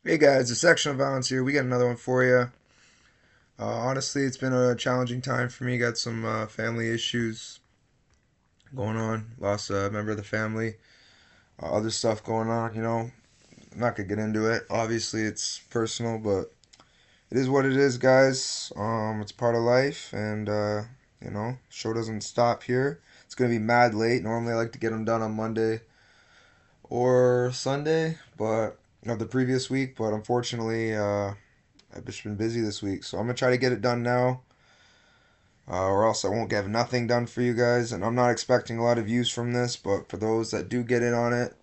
Hey guys, Dissection of Violence here. We got another one for you. Honestly, it's been a challenging time for me. Got some family issues going on. Lost a member of the family. Other stuff going on. I'm not gonna get into it. Obviously, it's personal, but it is what it is, guys. It's part of life, and show doesn't stop here. It's gonna be mad late. Normally, I like to get them done on Monday or Sunday, but of the previous week. But unfortunately, I've just been busy this week, so I'm gonna try to get it done now, or else I won't have nothing done for you guys. And I'm not expecting a lot of views from this, but for those that do get in on it,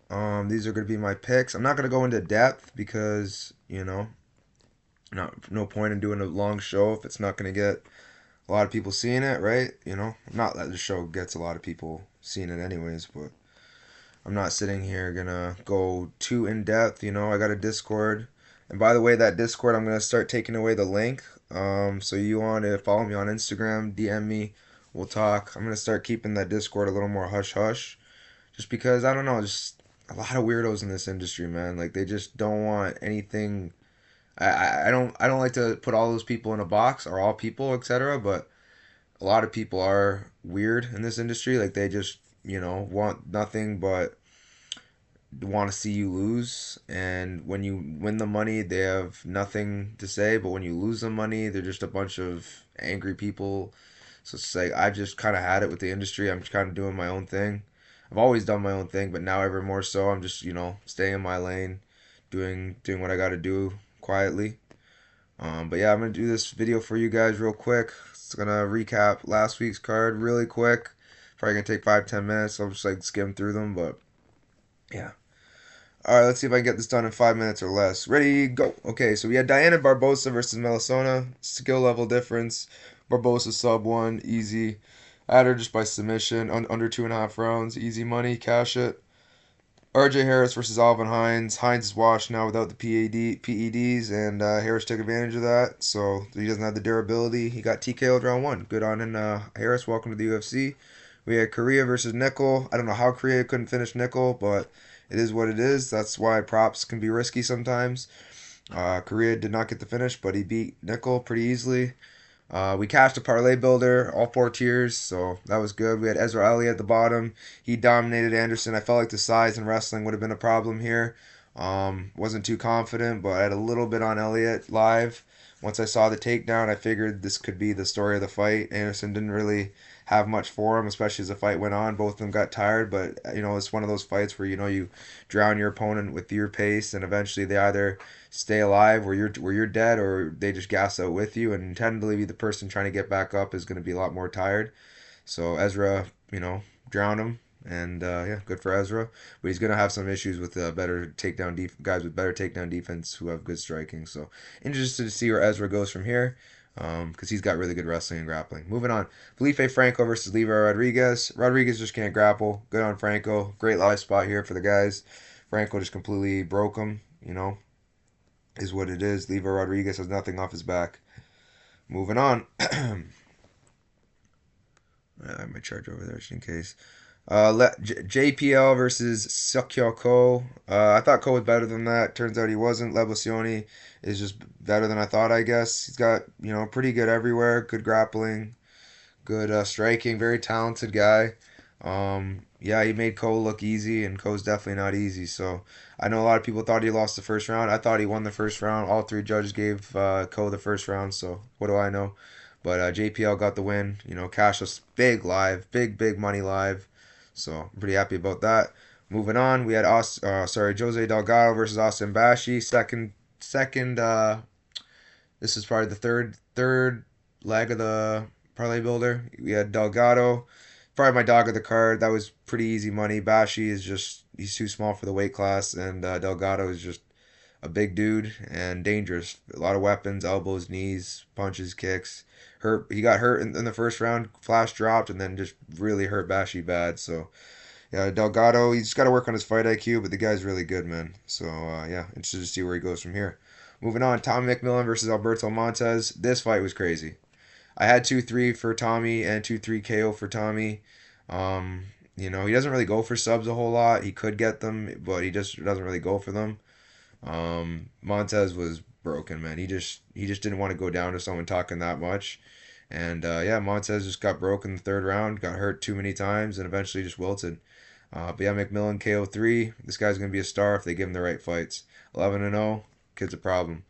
these are gonna be my picks. I'm not gonna go into depth because no point in doing a long show if it's not gonna get a lot of people seeing it, right? Not that the show gets a lot of people seeing it anyways, but I'm not sitting here gonna go too in depth. I got a Discord, and by the way, that Discord I'm gonna start taking away the link. So you want to follow me on Instagram, DM me, we'll talk. I'm gonna start keeping that Discord a little more hush hush, just because I don't know, just a lot of weirdos in this industry, man. Like they just don't want anything. I don't like to put all those people in a box or all people, etc. But a lot of people are weird in this industry. Like they just want nothing but want to see you lose, and when you win the money they have nothing to say, but when you lose the money they're just a bunch of angry people. So it's like I've just kind of had it with the industry. I'm just kind of doing my own thing. I've always done my own thing, but now ever more so I'm just staying in my lane, doing what I got to do quietly. But yeah, I'm gonna do this video for you guys real quick. It's gonna recap last week's card really quick. Probably gonna take 5-10 minutes. I'll just like skim through them, but yeah. All right, let's see if I can get this done in 5 minutes or less. Ready, go. Okay, so we had Diana Barbosa versus Melisona. Skill level difference. Barbosa sub one, easy. I had her just by submission, under 2.5 rounds. Easy money, cash it. RJ Harris versus Alvin Hines. Hines is washed now without the PEDs, and Harris took advantage of that, so he doesn't have the durability. He got TKO'd round one. Good on him, Harris. Welcome to the UFC. We had Korea versus Nickel. I don't know how Korea couldn't finish Nickel, but it is what it is. That's why props can be risky sometimes. Korea did not get the finish, but he beat Nickel pretty easily. We cashed a parlay builder, all four tiers, so that was good. We had Ezra Elliott at the bottom. He dominated Anderson. I felt like the size and wrestling would have been a problem here. Wasn't too confident, but I had a little bit on Elliott live. Once I saw the takedown, I figured this could be the story of the fight. Anderson didn't really have much for him, especially as the fight went on. Both of them got tired, but it's one of those fights where you drown your opponent with your pace, and eventually they either stay alive where you're dead, or they just gas out with you. And tend to be the person trying to get back up is going to be a lot more tired. So Ezra, drowned him, and yeah, good for Ezra. But he's going to have some issues with better guys with better takedown defense who have good striking. So interested to see where Ezra goes from here. Because he's got really good wrestling and grappling. Moving on, Felipe Franco versus Lever Rodriguez. Rodriguez just can't grapple. Good on Franco. Great live spot here for the guys. Franco just completely broke him. Is what it is. Lever Rodriguez has nothing off his back. Moving on. I have my charger over there just in case. JPL versus Sakyo Ko. I thought Ko was better than that. Turns out he wasn't. Lebosioni is just better than I thought, I guess. He's got, pretty good everywhere. Good grappling. Good striking. Very talented guy. Yeah, he made Ko look easy, and Ko's definitely not easy. So I know a lot of people thought he lost the first round. I thought he won the first round. All three judges gave Ko the first round, so what do I know? But JPL got the win. Cash was big live. Big money live. So I'm pretty happy about that. Moving on, we had Jose Delgado versus Austin Bashi. Second. This is probably the third leg of the parlay builder. We had Delgado, probably my dog of the card. That was pretty easy money. Bashi is just he's too small for the weight class, and Delgado is just a big dude and dangerous. A lot of weapons, elbows, knees, punches, kicks. Hurt. He got hurt in the first round. Flash dropped, and then just really hurt Bashi bad. So yeah, Delgado. He's got to work on his fight IQ, but the guy's really good, man. So yeah, interested to see where he goes from here. Moving on, Tommy McMillan versus Alberto Montez. This fight was crazy. I had 2-3 for Tommy and 2-3 KO for Tommy. He doesn't really go for subs a whole lot. He could get them, but he just doesn't really go for them. Montez was broken, man. He just didn't want to go down to someone talking that much. And yeah, Montez just got broke in the third round, got hurt too many times, and eventually just wilted. But yeah, McMillan KO3. This guy's gonna be a star if they give him the right fights. 11-0, kid's a problem.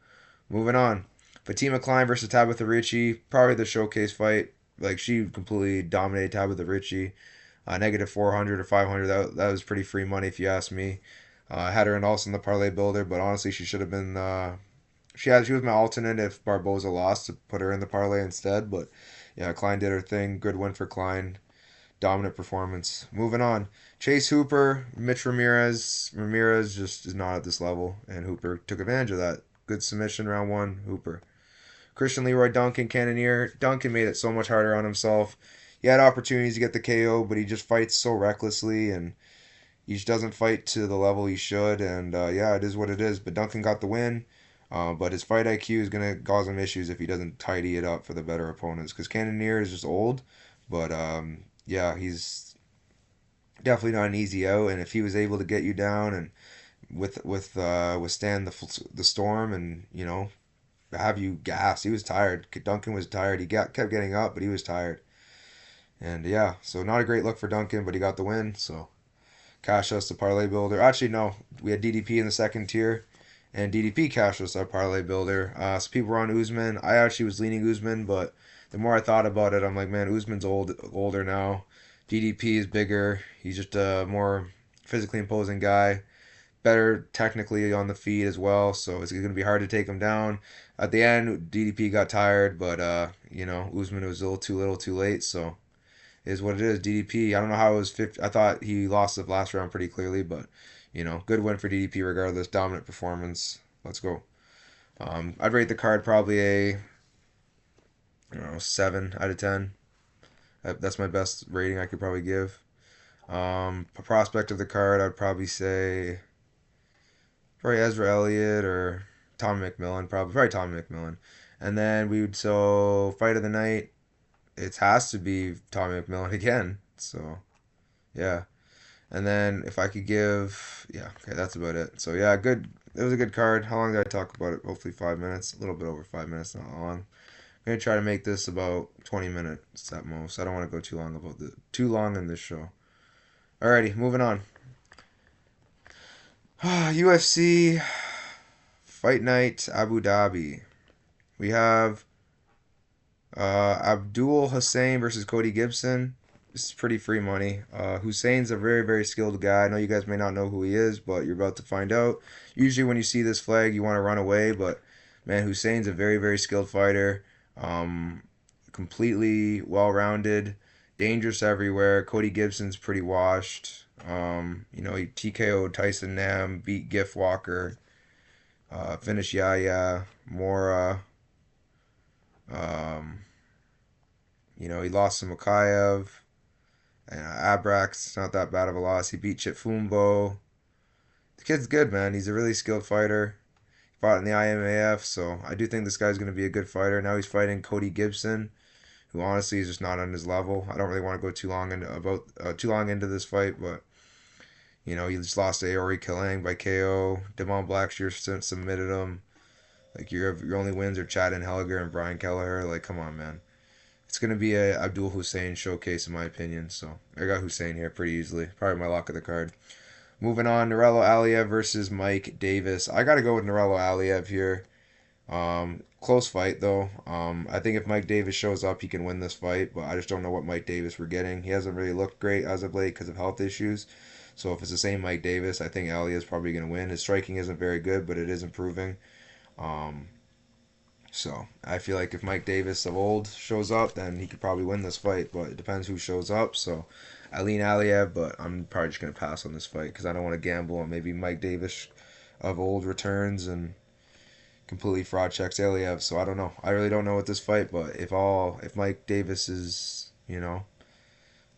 Moving on, Fatima Klein versus Tabitha Ricci. Probably the showcase fight. Like she completely dominated Tabitha Ricci. Negative 400 or 500. That was pretty free money if you ask me. I had her in also in the parlay builder, but honestly, she should have been. She was my alternate if Barboza lost to put her in the parlay instead. But yeah, Klein did her thing. Good win for Klein. Dominant performance. Moving on. Chase Hooper, Mitch Ramirez. Ramirez just is not at this level, and Hooper took advantage of that. Good submission round one. Hooper. Christian Leroy Duncan, Cannonier. Duncan made it so much harder on himself. He had opportunities to get the KO, but he just fights so recklessly, and he just doesn't fight to the level he should. And yeah, it is what it is. But Duncan got the win. But his fight IQ is going to cause him issues if he doesn't tidy it up for the better opponents. Because Cannonier is just old. But yeah, he's definitely not an easy out. And if he was able to get you down and withstand the storm and have you gassed, he was tired. Duncan was tired. Kept getting up, but he was tired. And yeah, so not a great look for Duncan, but he got the win. So cash us the parlay builder. Actually, no, we had DDP in the second tier, and DDP cashed us our parlay builder. So people were on Usman. I actually was leaning Usman, but the more I thought about it, I'm like, man, Usman's older now. DDP is bigger. He's just a more physically imposing guy. Better technically on the feet as well, so it's going to be hard to take him down. At the end, DDP got tired, but Usman was a little too late, so is what it is. DDP, I don't know how it was 50. I thought he lost the last round pretty clearly, but good win for DDP regardless. Dominant performance. Let's go. I'd rate the card probably a 7 out of 10. That's my best rating I could probably give. Prospect of the card, I'd probably say probably Ezra Elliott or Tommy McMillan. Probably Tommy McMillan. And then fight of the night. It has to be Tommy McMillan again. So yeah. And then if I could give, yeah, okay, that's about it. So yeah, good. It was a good card. How long did I talk about it? Hopefully 5 minutes. A little bit over 5 minutes, not long. I'm gonna try to make this about 20 minutes at most. I don't want to go too long in this show. Alrighty, moving on. UFC Fight Night Abu Dhabi. We have Abdul Hussein versus Cody Gibson. This is pretty free money. Hussein's a very, very skilled guy. I know you guys may not know who he is, but you're about to find out. Usually when you see this flag, you want to run away, but man, Hussein's a very, very skilled fighter. Completely well-rounded, dangerous everywhere. Cody Gibson's pretty washed. He TKO'd Tyson Nam, beat Giff Walker, finished Yaya, Mora. He lost to Makayev. And Abrak's not that bad of a loss. He beat Chitfumbo. The kid's good, man. He's a really skilled fighter. He fought in the IMAF, so I do think this guy's going to be a good fighter. Now he's fighting Cody Gibson, who honestly is just not on his level. I don't really want to go too long into this fight, but he just lost to Aori Killang by KO. Damon Blackshear submitted him. Like your only wins are Chad and Helger and Brian Kelleher. Like, come on, man. It's gonna be a Abdul Hussein showcase in my opinion. So I got Hussein here pretty easily. Probably my lock of the card. Moving on, Narello Aliev versus Mike Davis. I gotta go with Narello Aliev here. Close fight though. I think if Mike Davis shows up, he can win this fight. But I just don't know what Mike Davis we're getting. He hasn't really looked great as of late because of health issues. So if it's the same Mike Davis, I think Aliev's probably gonna win. His striking isn't very good, but it is improving. So I feel like if Mike Davis of old shows up, then he could probably win this fight. But it depends who shows up. So I lean Aliev, but I'm probably just gonna pass on this fight because I don't want to gamble on maybe Mike Davis of old returns and completely fraud checks Aliev. So I don't know. I really don't know with this fight. But if Mike Davis is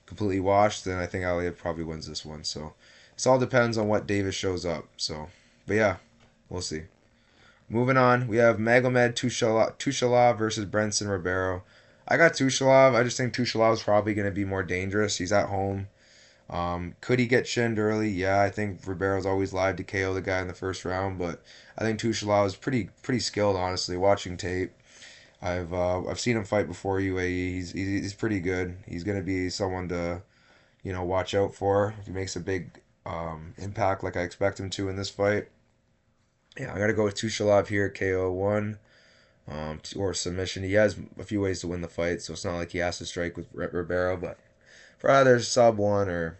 completely washed, then I think Aliev probably wins this one. So it all depends on what Davis shows up. So, but yeah, we'll see. Moving on, we have Magomed Tushalov versus Brenson Ribeiro. I got Tushalov. I just think Tushalov's probably going to be more dangerous. He's at home. Could he get chinned early? Yeah, I think Ribeiro's always live to KO the guy in the first round, but I think Tushalov is pretty skilled, honestly. Watching tape, I've seen him fight before UAE. He's pretty good. He's gonna be someone to watch out for. If he makes a big impact like I expect him to in this fight. Yeah, I gotta go with Tushalov here, KO one, or submission. He has a few ways to win the fight, so it's not like he has to strike with Ribeiro, but for either sub one or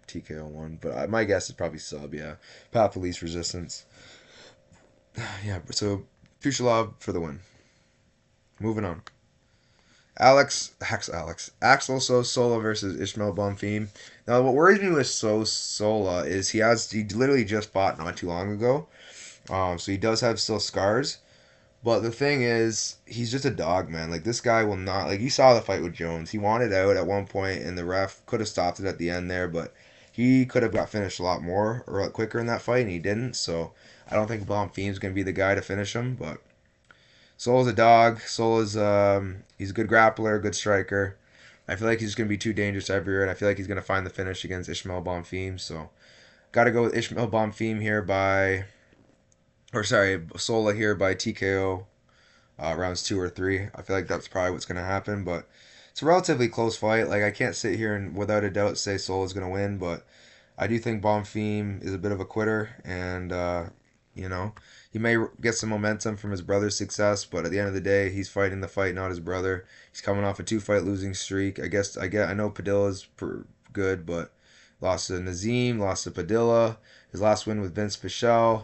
TKO one. But my guess is probably sub. Yeah, path of least resistance. Yeah, so Tushalov for the win. Moving on. Axel Sola versus Ishmael Bonfim. Now, what worries me with Sola is he literally just fought not too long ago, so he does have still scars. But the thing is, he's just a dog, man. Like, this guy will not. Like, you saw the fight with Jones. He wanted out at one point, and the ref could have stopped it at the end there, but he could have got finished a lot more or quicker in that fight, and he didn't. So, I don't think Bonfim's going to be the guy to finish him, but Solo's a dog. He's a good grappler, good striker. I feel like he's going to be too dangerous everywhere, and I feel like he's going to find the finish against Ishmael Bonfim. So, got to go with Ishmael Bonfim here Sola here by TKO, rounds 2 or 3. I feel like that's probably what's going to happen, but it's a relatively close fight. Like, I can't sit here and without a doubt say Solo's going to win, but I do think Bonfim is a bit of a quitter, and you know he may get some momentum from his brother's success, but at the end of the day, he's fighting the fight, not his brother. He's coming off a 2-fight losing streak. I know Padilla's good, but lost to Nazim, lost to Padilla. His last win with Vince Pichel.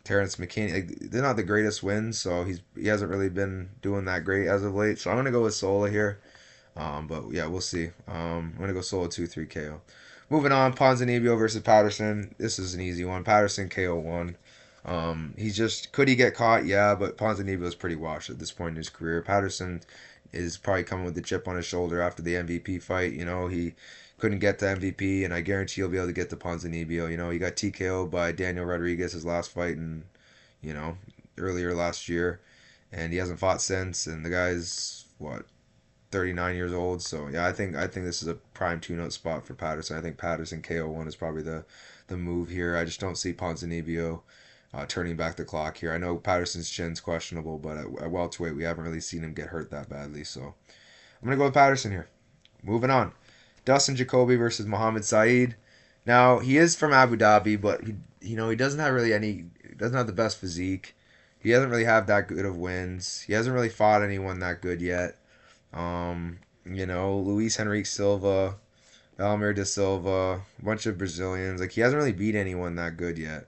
Terrence McKinney, like, they're not the greatest wins, so he hasn't really been doing that great as of late. So I'm gonna go with Sola here. But yeah, we'll see. I'm gonna go Sola 2-3 KO. Moving on, Ponzinibbio versus Patterson. This is an easy one. Patterson KO one. Could he get caught? Yeah, but Ponzinibbio is pretty washed at this point in his career. Patterson is probably coming with the chip on his shoulder after the MVP fight. He couldn't get to MVP, and I guarantee he'll be able to get to Ponzinibbio. He got TKO'd by Daniel Rodriguez his last fight in, earlier last year, and he hasn't fought since. And the guy's 39 years old. So yeah, I think this is a prime tune-up spot for Patterson. I think Patterson KO1 is probably the move here. I just don't see Ponzinibbio turning back the clock here. I know Patterson's chin's questionable, but at welterweight we haven't really seen him get hurt that badly. So I'm gonna go with Patterson here. Moving on. Dustin Jacoby versus Mohammed Saeed. Now, he is from Abu Dhabi, but he doesn't have the best physique. He doesn't really have that good of wins. He hasn't really fought anyone that good yet. Luis Henrique Silva, Valmir da Silva, a bunch of Brazilians. Like, he hasn't really beat anyone that good yet.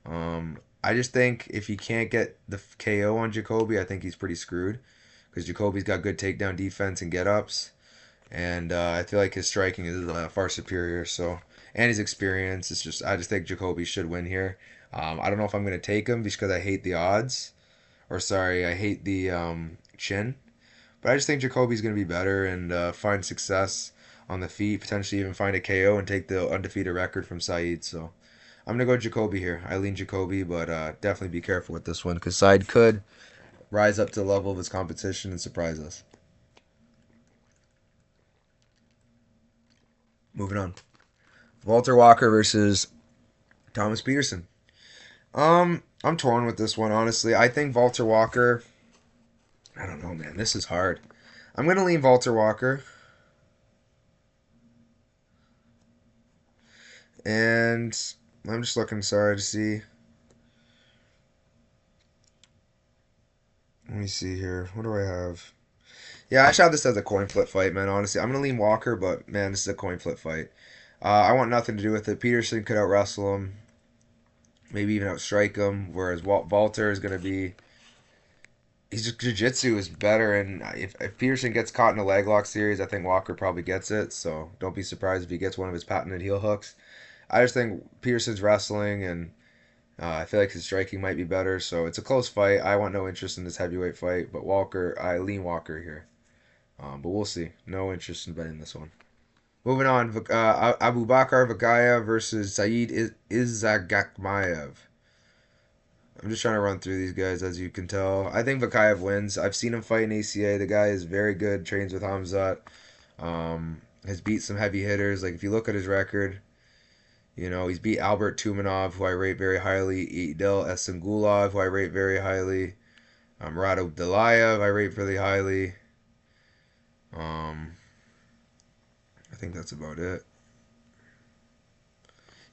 I just think if he can't get the KO on Jacoby, I think he's pretty screwed. Because Jacoby's got good takedown defense and get-ups. And I feel like his striking is far superior. So, and his experience. I just think Jacoby should win here. I don't know if I'm going to take him because I hate the odds. Or sorry, I hate the chin. But I just think Jacoby's going to be better and find success on the feet. Potentially even find a KO and take the undefeated record from Saeed. So I'm going to go Jacoby here. I lean Jacoby, but definitely be careful with this one because Saeed could rise up to the level of his competition and surprise us. Moving on. Walter Walker versus Thomas Peterson. I'm torn with this one, honestly. I think Walter Walker. I don't know, man. This is hard. I'm going to lean Walter Walker. And I'm just looking, sorry, to see. Let me see here. What do I have? Yeah, I should have this as a coin flip fight, man, honestly. I'm going to lean Walker, but, man, this is a coin flip fight. I want nothing to do with it. Peterson could out wrestle him. Maybe even outstrike him. Whereas Walter is going to be... jiu-jitsu is better, and if Peterson gets caught in a leg lock series, I think Walker probably gets it, so don't be surprised if he gets one of his patented heel hooks. I just think Peterson's wrestling, and I feel like his striking might be better, so it's a close fight. I want no interest in this heavyweight fight, but I lean Walker here. But we'll see. No interest in betting this one. Moving on, Abu Bakar Vagayev versus Saeed Izagakmaev. I'm just trying to run through these guys, as you can tell. I think Vakayev wins. I've seen him fight in ACA. The guy is very good, trains with Hamzat. has beat some heavy hitters. Like if you look at his record, he's beat Albert Tumanov, who I rate very highly, Idil Esengulov, who I rate very highly, Rado Delayev, I rate really highly. Um, I think that's about it.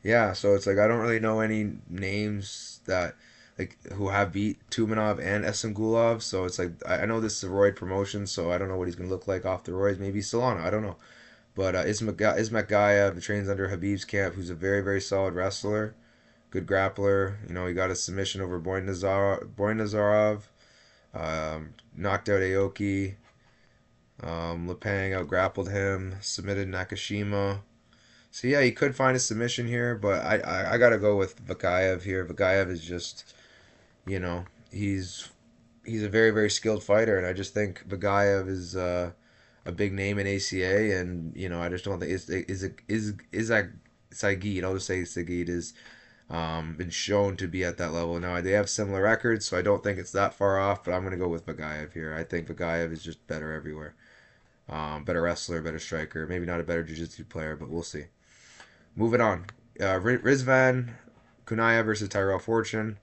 Yeah, so it's like I don't really know any names that like who have beat Tumanov and Esengulov. So it's like I know this is a roid promotion, so I don't know what he's gonna look like off the roids. Maybe Solana, I don't know. But Ismail Gaev trains under Habib's camp, who's a very very solid wrestler, good grappler. He got a submission over Boy Nazarov, knocked out Aoki. Lepang out grappled him, submitted Nakashima. So yeah, he could find a submission here, but I gotta go with Vakayev here. Vakayev is just, you know, he's a very very skilled fighter, and I just think Vakayev is a big name in ACA, and I just don't think is that Saigid. I'll just say Saigid is been shown to be at that level. Now they have similar records, so I don't think it's that far off. But I'm gonna go with Vakayev here. I think Vakayev is just better everywhere. Better wrestler, better striker. Maybe not a better jiu-jitsu player, but we'll see. Moving on. Rizvan Kunayev versus Tyrell Fortune.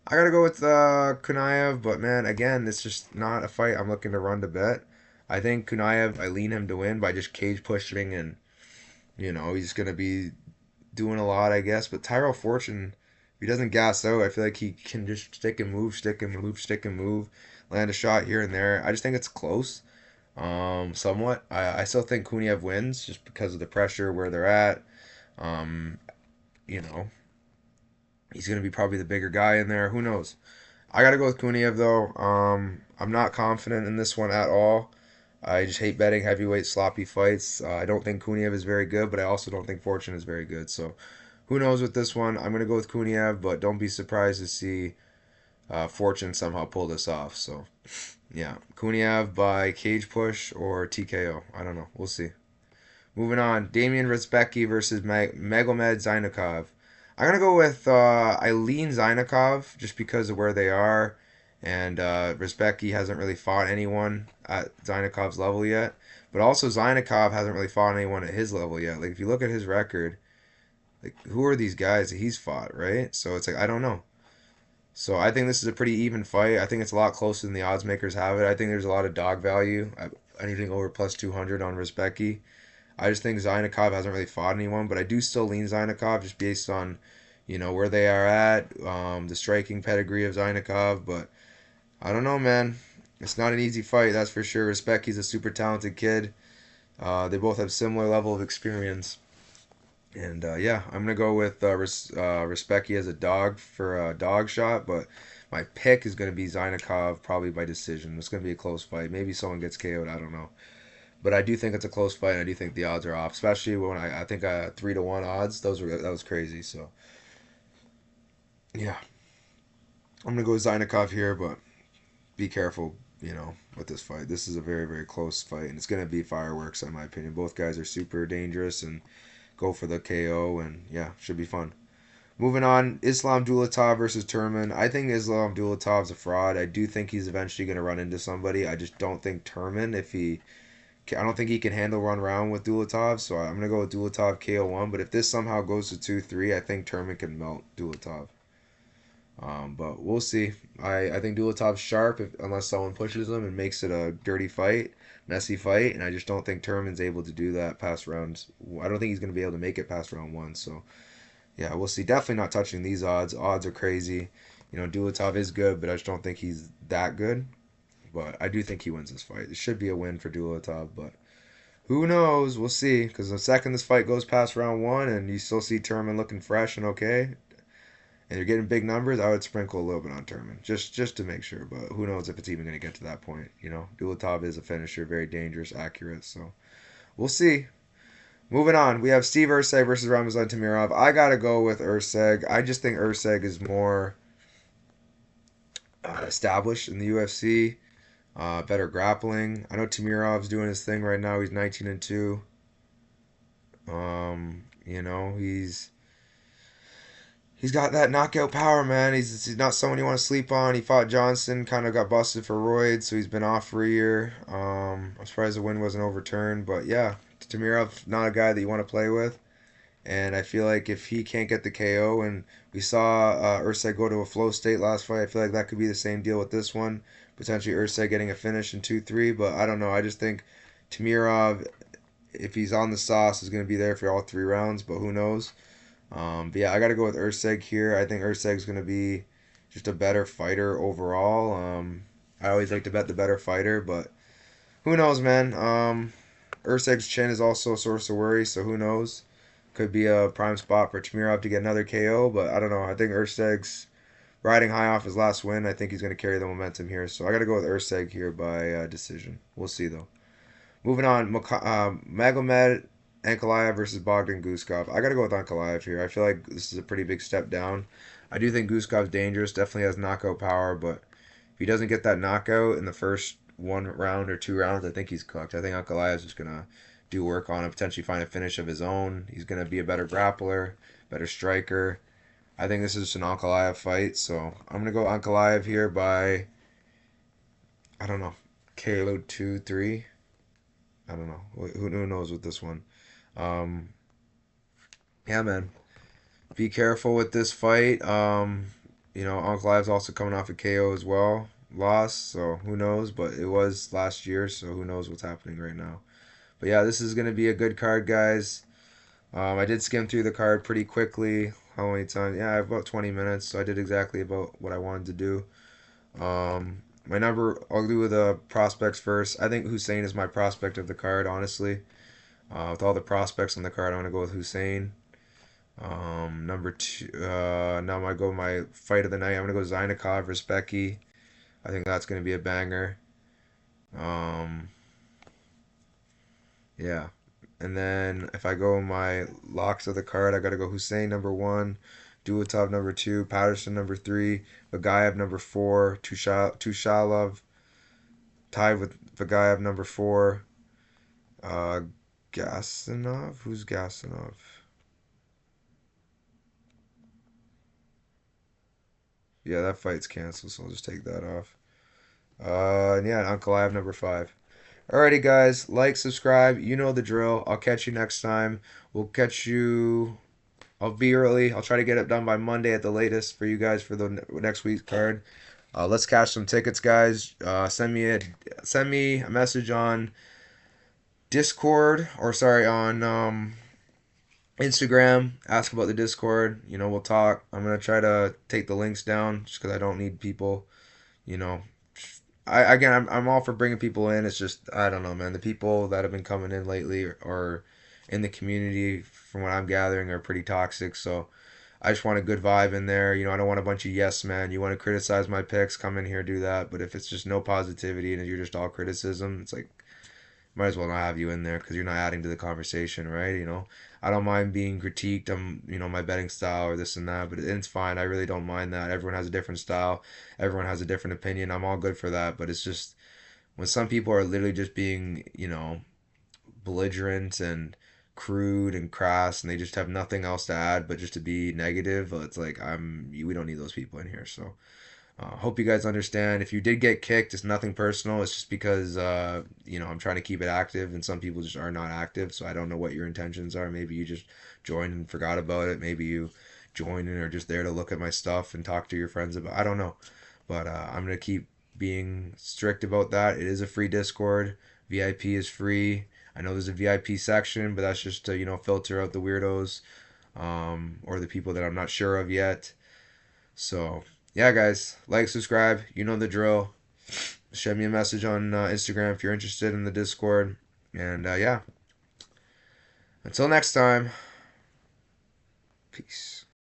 I gotta go with Kunayev, but man, again, it's just not a fight I'm looking to run to bet. I think Kunayev, I lean him to win by just cage pushing, and he's gonna be doing a lot, I guess. But Tyrell Fortune, if he doesn't gas out, I feel like he can just stick and move, stick and move, stick and move, land a shot here and there. I just think it's close. Somewhat. I still think Kunayev wins just because of the pressure where they're at. Um, you know, he's going to be probably the bigger guy in there. Who knows? I got to go with Kunayev though. I'm not confident in this one at all. I just hate betting heavyweight sloppy fights. I don't think Kunayev is very good, but I also don't think Fortune is very good. So who knows with this one? I'm going to go with Kunayev, but don't be surprised to see Fortune somehow pull this off. So yeah, Kunayev by cage push or TKO. I don't know. We'll see. Moving on, Damian Rizbecki versus Magomed Zainakov. I'm gonna go with Eileen Zainakov just because of where they are, and Rizbecki hasn't really fought anyone at Zainakov's level yet. But also Zainakov hasn't really fought anyone at his level yet. Like if you look at his record, like who are these guys that he's fought, right? So it's like I don't know. So I think this is a pretty even fight. I think it's a lot closer than the odds makers have it. I think there's a lot of dog value. Anything over plus 200 on Rizbecki. I just think Zainakov hasn't really fought anyone, but I do still lean Zainakov just based on, where they are at, the striking pedigree of Zainakov. But I don't know, man. It's not an easy fight, that's for sure. Rizbecki's a super talented kid. They both have similar level of experience. And yeah, I'm gonna go with Rizbecki as a dog for a dog shot, but my pick is gonna be Zainakov probably by decision. It's gonna be a close fight. Maybe someone gets KO'd. I don't know. But I do think it's a close fight, and I do think the odds are off, especially when I think 3-1 odds. That was crazy. So yeah, I'm gonna go with Zainakov here, but be careful, with this fight. This is a very very close fight, and it's gonna be fireworks in my opinion. Both guys are super dangerous and go for the KO, and yeah, should be fun. Moving on, Islam Dulatov versus Turman. I think Islam Dulatov's a fraud. I do think he's eventually gonna run into somebody. I just don't think Turman, I don't think he can handle run round with Dulatov, so I'm gonna go with Dulatov KO1. But if this somehow goes to 2-3, I think Turman can melt Dulatov. But we'll see. I think Dulatov's sharp unless someone pushes him and makes it a dirty fight, messy fight, and I just don't think Turman's able to do that past rounds. I don't think he's gonna be able to make it past round one. So yeah, we'll see. Definitely not touching these odds. Odds are crazy. Dulatov is good, but I just don't think he's that good. But I do think he wins this fight. It should be a win for Dulatov, but who knows? We'll see. Because the second this fight goes past round one and you still see Turman looking fresh and okay, and you're getting big numbers, I would sprinkle a little bit on Turman just to make sure. But who knows if it's even going to get to that point? Dulatov is a finisher, very dangerous, accurate. So we'll see. Moving on, we have Steve Erceg versus Ramazan Temirov. I gotta go with Erceg. I just think Erceg is more established in the UFC. Better grappling. I know Timirov's doing his thing right now. He's 19-2. He's got that knockout power, man. He's not someone you want to sleep on. He fought Johnson, kind of got busted for roids, so he's been off for a year. I'm surprised the win wasn't overturned, but yeah, Temirov, not a guy that you want to play with. And I feel like if he can't get the KO, and we saw Erceg go to a flow state last fight, I feel like that could be the same deal with this one. Potentially Erceg getting a finish in 2-3, but I don't know. I just think Temirov, if he's on the sauce, is going to be there for all 3 rounds, but who knows? But yeah, I got to go with Erceg here. I think Erceg's going to be just a better fighter overall. I always like to bet the better fighter, but who knows, man? Erceg's chin is also a source of worry, so who knows? Could be a prime spot for Temirov to get another KO, but I don't know. I think Erceg's riding high off his last win. I think he's going to carry the momentum here, so I got to go with Erceg here by decision. We'll see, though. Moving on, Magomed Ankalaev versus Bogdan Guskov. I got to go with Ankalaev here. I feel like this is a pretty big step down. I do think Guskov's dangerous, definitely has knockout power, but if he doesn't get that knockout in the first 1 round or 2 rounds, I think he's cooked. I think Ankalaev's just going to do work on him, potentially find a finish of his own. He's going to be a better grappler, better striker. I think this is just an Ankalaev fight, so I'm going to go Ankalaev here by, I don't know, KO 2-3. I don't know. Who knows with this one? Um, yeah, man. Be careful with this fight. Ankalaev's also coming off a KO as well. Loss, so who knows? But it was last year, so who knows what's happening right now. But yeah, this is going to be a good card, guys. I did skim through the card pretty quickly. How many times? Yeah, I have about 20 minutes, so I did exactly about what I wanted to do. My number, I'll do the prospects first. I think Hussein is my prospect of the card, honestly. With all the prospects on the card, I want to go with Hussein. Number two, now I'm going to go my fight of the night. I'm going to go Zainikov versus Becky. I think that's going to be a banger. Um, yeah. And then if I go my locks of the card, I got to go Hussein number one, Dulatov number two, Patterson number three, Vagayev number four, Tushalov tied with Vagayev number four, uh, Gasanov. Who's Gasanov? Yeah, that fight's canceled, so I'll just take that off. And yeah, Ankalaev number five. Alrighty, guys, like, subscribe. You know the drill. I'll catch you next time. We'll catch you. I'll be early. I'll try to get it done by Monday at the latest for you guys for the next week's card. Let's cash some tickets, guys. Send me a message on Discord, or sorry, on Instagram. Ask about the Discord. We'll talk. I'm gonna try to take the links down just because I don't need people. You know, I'm all for bringing people in. It's just I don't know, man. The people that have been coming in lately or in the community, from what I'm gathering, are pretty toxic. So I just want a good vibe in there. I don't want a bunch of yes man. You want to criticize my picks, come in here, do that. But if it's just no positivity and you're just all criticism, it's like might as well not have you in there because you're not adding to the conversation, right? I don't mind being critiqued on, my betting style or this and that, but it's fine. I really don't mind that. Everyone has a different style. Everyone has a different opinion. I'm all good for that. But it's just when some people are literally just being, belligerent and crude and crass and they just have nothing else to add but just to be negative, it's like we don't need those people in here. So hope you guys understand. If you did get kicked, it's nothing personal. It's just because I'm trying to keep it active, and some people just are not active. So I don't know what your intentions are. Maybe you just joined and forgot about it. Maybe you joined and are just there to look at my stuff and talk to your friends about. I don't know, but I'm gonna keep being strict about that. It is a free Discord. VIP is free. I know there's a VIP section, but that's just to filter out the weirdos or the people that I'm not sure of yet. So yeah, guys, like, subscribe. You know the drill. Send me a message on Instagram if you're interested in the Discord. And yeah, until next time, peace.